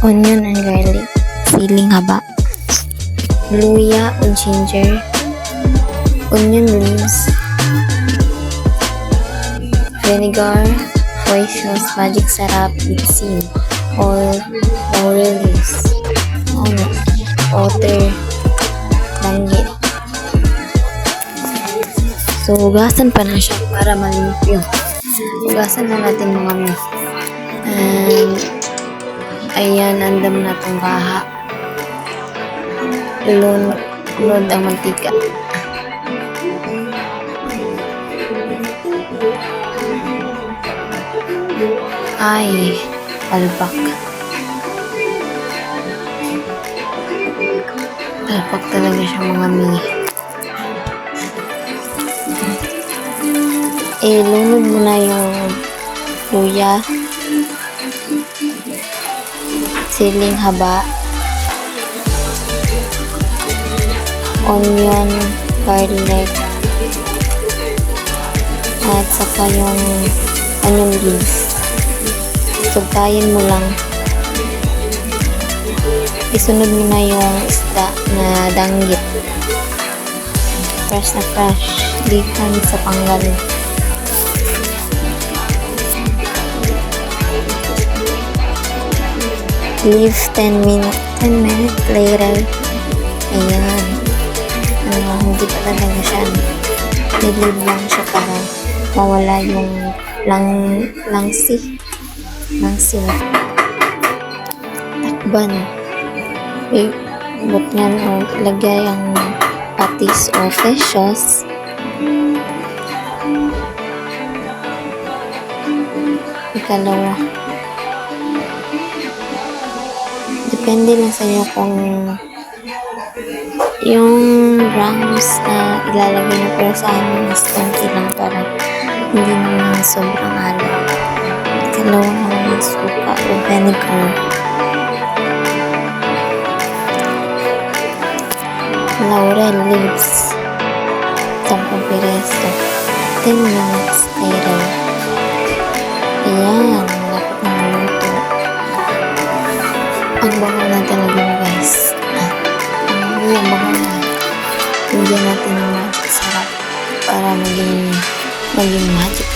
onion and garlic, siling haba, luya o ginger, onion leaves, vinegar, soy sauce, magic sarap, bitsin, oil, laurel leaves, water, danggit. So, hugasan pa na siya para malimpyo. Hugasan na natin mga mi. And, ayan, andam na itong baha. Lunod ang mantika. Ay, palpak. Palpak talaga siya mga mi. Lunod mo na yung luya, siling haba, onion, garlic, at saka yung onion leaves. Sugtayin mo lang. Isunod mo na yung isda na danggit. Fresh na fresh. Gikan sa panggal. Leave 10 minutes later. Ayan. Hindi pa talaga siya. Nilib lang siya para mawala yung langsi. Takban. Ibot niyan o ilagay ang patis o fish sauce. Ikalawa. Depende lang sa inyo kung yung grams na ilalagay nyo, pero sa amin mas konti lang para hindi naman sobrang alam. Ikalawa naman ng suka o vinegar. Laurel leaves. 10 pireso. 10 minutes later. Ayan. Malapit na maluto. Ang bango na talaga guys. Ang bango na. Bigyan natin ng magic sarap para maging magic